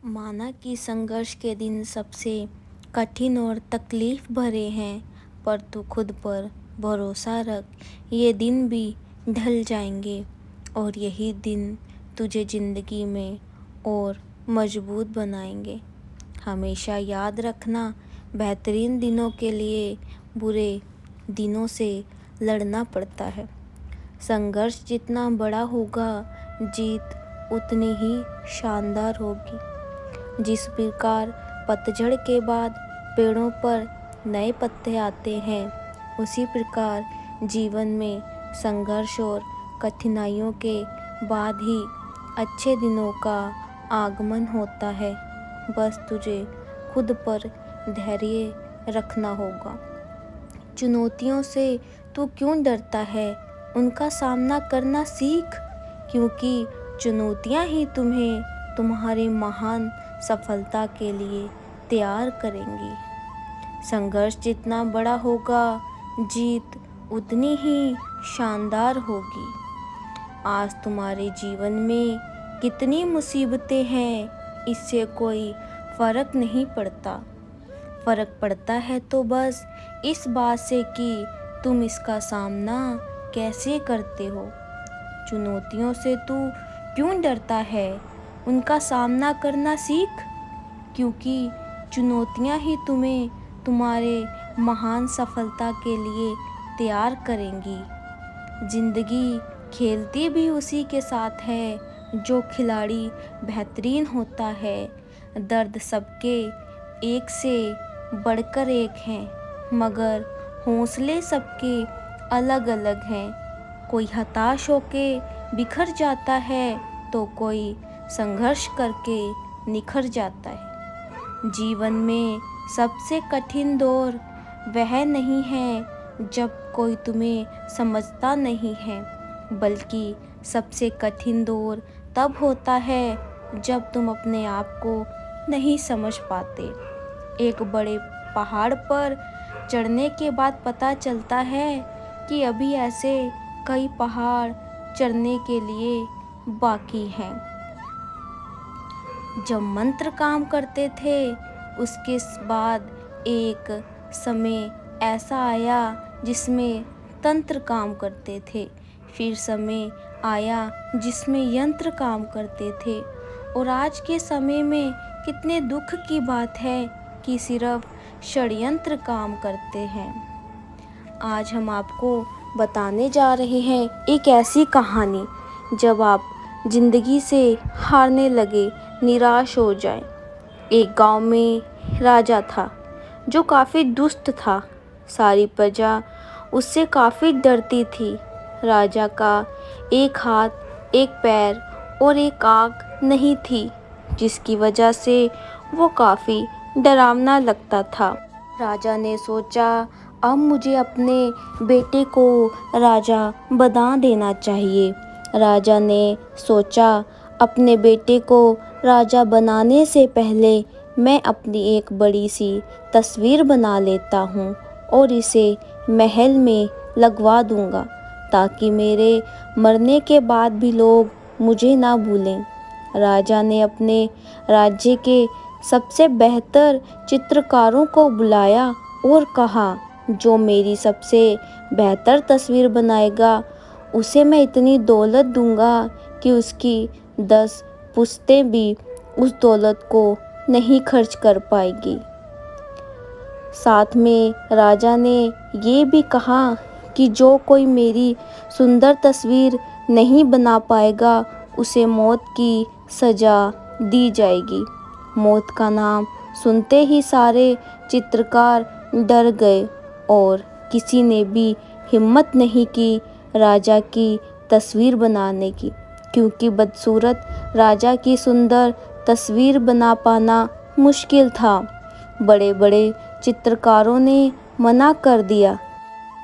माना कि संघर्ष के दिन सबसे कठिन और तकलीफ भरे हैं, पर तू खुद पर भरोसा रख, ये दिन भी ढल जाएंगे और यही दिन तुझे ज़िंदगी में और मजबूत बनाएंगे। हमेशा याद रखना, बेहतरीन दिनों के लिए बुरे दिनों से लड़ना पड़ता है। संघर्ष जितना बड़ा होगा, जीत उतनी ही शानदार होगी। जिस प्रकार पतझड़ के बाद पेड़ों पर नए पत्ते आते हैं, उसी प्रकार जीवन में संघर्ष और कठिनाइयों के बाद ही अच्छे दिनों का आगमन होता है। बस तुझे खुद पर धैर्य रखना होगा। चुनौतियों से तू क्यों डरता है? उनका सामना करना सीख, क्योंकि चुनौतियां ही तुम्हें तुम्हारी महान सफलता के लिए तैयार करेंगी। संघर्ष जितना बड़ा होगा, जीत उतनी ही शानदार होगी। आज तुम्हारे जीवन में कितनी मुसीबतें हैं, इससे कोई फ़र्क नहीं पड़ता। फ़र्क पड़ता है तो बस इस बात से कि तुम इसका सामना कैसे करते हो। चुनौतियों से तू क्यों डरता है? उनका सामना करना सीख, क्योंकि चुनौतियां ही तुम्हें तुम्हारे महान सफलता के लिए तैयार करेंगी। ज़िंदगी खेलती भी उसी के साथ है जो खिलाड़ी बेहतरीन होता है। दर्द सबके एक से बढ़कर एक हैं, मगर हौसले सबके अलग अलग हैं। कोई हताश होके बिखर जाता है तो कोई संघर्ष करके निखर जाता है। जीवन में सबसे कठिन दौर वह नहीं है जब कोई तुम्हें समझता नहीं है, बल्कि सबसे कठिन दौर तब होता है जब तुम अपने आप को नहीं समझ पाते। एक बड़े पहाड़ पर चढ़ने के बाद पता चलता है कि अभी ऐसे कई पहाड़ चढ़ने के लिए बाकी हैं। जब मंत्र काम करते थे, उसके बाद एक समय ऐसा आया जिसमें तंत्र काम करते थे। फिर समय आया जिसमें यंत्र काम करते थे। और आज के समय में कितने दुख की बात है कि सिर्फ षड्यंत्र काम करते हैं। आज हम आपको बताने जा रहे हैं एक ऐसी कहानी, जब आप ज़िंदगी से हारने लगे, निराश हो जाए। एक गांव में राजा था जो काफ़ी दुष्ट था। सारी प्रजा उससे काफ़ी डरती थी। राजा का एक हाथ, एक पैर और एक आँख नहीं थी, जिसकी वजह से वो काफ़ी डरावना लगता था। राजा ने सोचा, अब मुझे अपने बेटे को राजा बना देना चाहिए। राजा ने सोचा, अपने बेटे को राजा बनाने से पहले मैं अपनी एक बड़ी सी तस्वीर बना लेता हूँ और इसे महल में लगवा दूँगा, ताकि मेरे मरने के बाद भी लोग मुझे ना भूलें। राजा ने अपने राज्य के सबसे बेहतर चित्रकारों को बुलाया और कहा, जो मेरी सबसे बेहतर तस्वीर बनाएगा उसे मैं इतनी दौलत दूंगा कि उसकी 10 पुश्तें भी उस दौलत को नहीं खर्च कर पाएगी। साथ में राजा ने ये भी कहा कि जो कोई मेरी सुंदर तस्वीर नहीं बना पाएगा, उसे मौत की सज़ा दी जाएगी। मौत का नाम सुनते ही सारे चित्रकार डर गए और किसी ने भी हिम्मत नहीं की राजा की तस्वीर बनाने की, क्योंकि बदसूरत राजा की सुंदर तस्वीर बना पाना मुश्किल था। बड़े बड़े चित्रकारों ने मना कर दिया,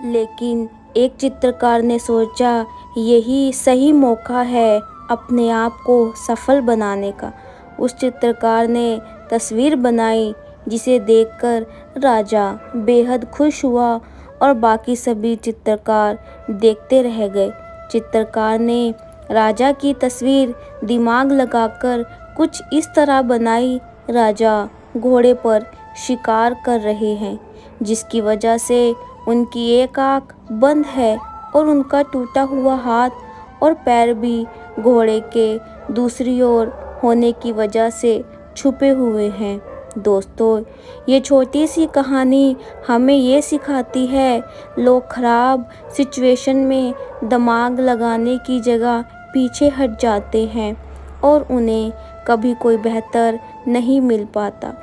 लेकिन एक चित्रकार ने सोचा, यही सही मौका है अपने आप को सफल बनाने का। उस चित्रकार ने तस्वीर बनाई, जिसे देखकर राजा बेहद खुश हुआ और बाकी सभी चित्रकार देखते रह गए। चित्रकार ने राजा की तस्वीर दिमाग लगाकर कुछ इस तरह बनाई। राजा घोड़े पर शिकार कर रहे हैं, जिसकी वजह से उनकी एक आँख बंद है और उनका टूटा हुआ हाथ और पैर भी घोड़े के दूसरी ओर होने की वजह से छुपे हुए हैं। दोस्तों, ये छोटी सी कहानी हमें ये सिखाती है, लोग खराब सिचुएशन में दिमाग लगाने की जगह पीछे हट जाते हैं और उन्हें कभी कोई बेहतर नहीं मिल पाता।